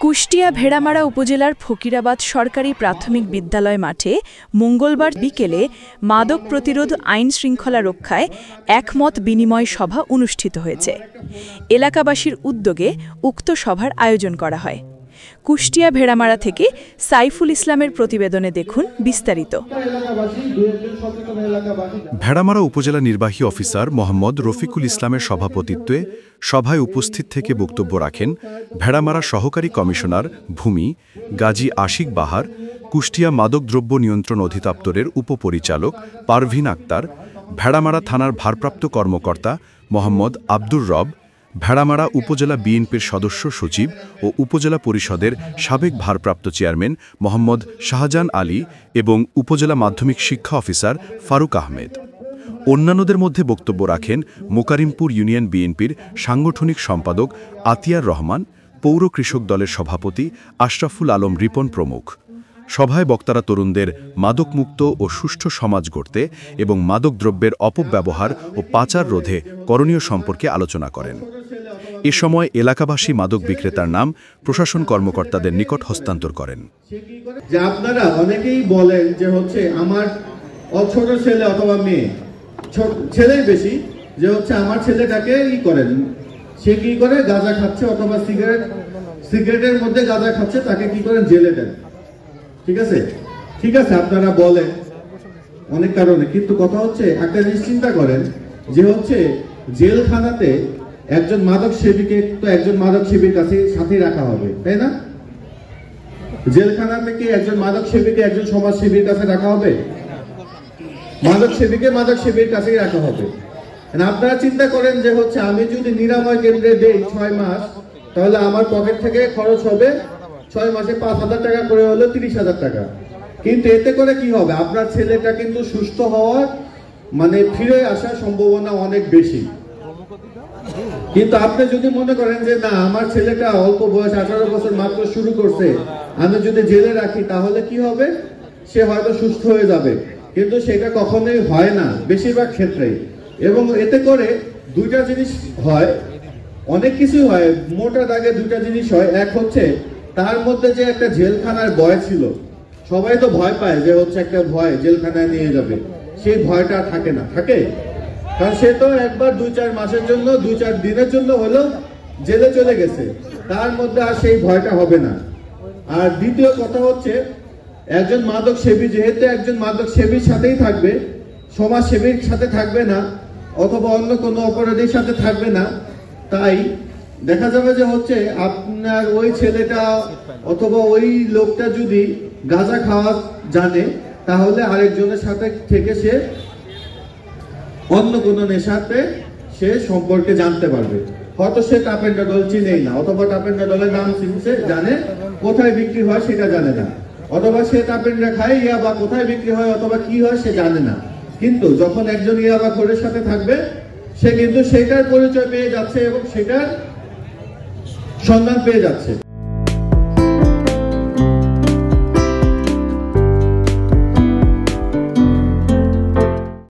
কুষ্টিয়া ভেড়ামারা উপজেলার ফকিরাবাদ সরকারি প্রাথমিক বিদ্যালয় মাঠে মঙ্গলবার বিকেলে মাদক প্রতিরোধ আইন শৃঙ্খলা রক্ষায় একমত বিনিময় সভা অনুষ্ঠিত হয়েছে। এলাকাবাসীর উদ্যোগে উক্ত সভার আয়োজন করা হয়। কুষ্টিয়া ভেড়ামারা থেকে সাইফুল ইসলামের প্রতিবেদনে দেখুন বিস্তারিত। ভেড়ামারা উপজেলা নির্বাহী অফিসার মোহাম্মদ রফিকুল ইসলামের সভাপতিত্বে সভায় উপস্থিত থেকে বক্তব্য রাখেন ভেড়ামারা সহকারী কমিশনার ভূমি গাজী আশিক বাহার, কুষ্টিয়া মাদকদ্রব্য নিয়ন্ত্রণ অধিদপ্তরের উপপরিচালক পারভিন আক্তার, ভেড়ামারা থানার ভারপ্রাপ্ত কর্মকর্তা মোহাম্মদ আব্দুর রব, ভেড়ামারা উপজেলা বিএনপির সদস্য সচিব ও উপজেলা পরিষদের সাবেক ভারপ্রাপ্ত চেয়ারম্যান মোহাম্মদ শাহজাহান আলী এবং উপজেলা মাধ্যমিক শিক্ষা অফিসার ফারুক আহমেদ। অন্যান্যদের মধ্যে বক্তব্য রাখেন মোকারিমপুর ইউনিয়ন বিএনপির সাংগঠনিক সম্পাদক আতিয়ার রহমান, পৌর কৃষক দলের সভাপতি আশরাফুল আলম রিপন প্রমুখ। সভায় বক্তারা তরুণদের মাদকমুক্ত ও সুষ্ঠু সমাজ গড়তে এবং মাদকদ্রব্যের অপব্যবহার ও পাচার রোধে করণীয় সম্পর্কে আলোচনা করেন। এ সময় এলাকাবাসী মাদক বিক্রেতার নাম প্রশাসন কর্মকর্তাদের নিকট হস্তান্তর করেন। যে আপনারা অনেকেই বলেন যে আমার ছোট ছেলে অথবা মেয়ে, ছেলেই বেশি, যে আমার ছেলেটাকে করেন, সে কি করে গাঁজা খাচ্ছে অথবা সিগারেটের মধ্যে গাঁজা খাচ্ছে, তাকে কি করেন জেলে দেন। ঠিক আছে আপনারা বলেন অনেক কারণে, কিন্তু কথা একটা জিনিস চিন্তা করেন যে জেলখানাতে একজন মাদক সেবীকে তো একজন মাদক সেবীর কাছে সাথে রাখা হবে, তাই না? জেলখানা থেকে একজন মাদক সেবীকে একজন সমাজ সেবীর কাছে রাখা হবে? মাদক সেবীকে মাদক সেবীর কাছেই রাখা হবে। আপনারা চিন্তা করেন যে আমি যদি নিরাময় কেন্দ্রে দেই 6 মাস, তাহলে আমার পকেট থেকে খরচ হবে 6 মাসে 5,000 টাকা করে হলো 30,000 টাকা। কিন্তু এতে করে কি হবে, আপনার ছেলেটা কিন্তু সুস্থ হওয়ার ফিরে আসার সম্ভাবনা অনেক বেশি। কিন্তু আপনি যদি মনে করেন যে না, আমার ছেলেটা অল্প বয়স 18 বছর মাত্র শুরু করছে, আমি যদি জেলে রাখি তাহলে কি হবে, সে হয়তো সুস্থ হয়ে যাবে, কিন্তু সেটা কখনোই হয় না বেশিরভাগ ক্ষেত্রেই। এবং এতে করে দুইটা জিনিস হয়, অনেক কিছু হয়, মোটা দাগে দুইটা জিনিস হয়। এক তার মধ্যে যে একটা জেলখানার ভয় ছিল, সবাই তো ভয় পায় যে একটা ভয় জেলখানায় নিয়ে যাবে, সেই ভয়টা থাকে না, থাকে কারণ সে তো একবার 2-4 মাসের জন্য 2-4 দিনের জন্য হলো জেলে চলে গেছে, তার মধ্যে আর সেই ভয়টা হবে না। আর দ্বিতীয় কথা একজন মাদক সেবী যেহেতু একজন মাদক সেবীর সাথেই থাকবে, সমাজ সেবীর সাথে থাকবে না অথবা অন্য কোনো অপরাধীর সাথে থাকবে না, তাই দেখা যাবে যে আপনার ওই ছেলেটা অথবা ওই লোকটা যদি গাঁজা খাওয়া জানে, তাহলে আরেকজনের সাথে থেকে সে অন্য কোনো নেশাতে সে সম্পর্কে জানতে পারবে। হয়তো সে টাপেন্ডাডল চিনেই না, অথবা টাপেন্ডাডলের নাম চিনছে, জানে কোথায় বিক্রি হয় সেটা জানে না, অথবা সে টাপেন্ডা খায় ইয়াবা কোথায় বিক্রি হয় অথবা কি হয় সে জানে না। কিন্তু যখন একজন ইয়াবা খোরের সাথে থাকবে, সে কিন্তু সেটার পরিচয় পেয়ে যাচ্ছে এবং সেটার সন্ধান পেয়ে যাচ্ছে।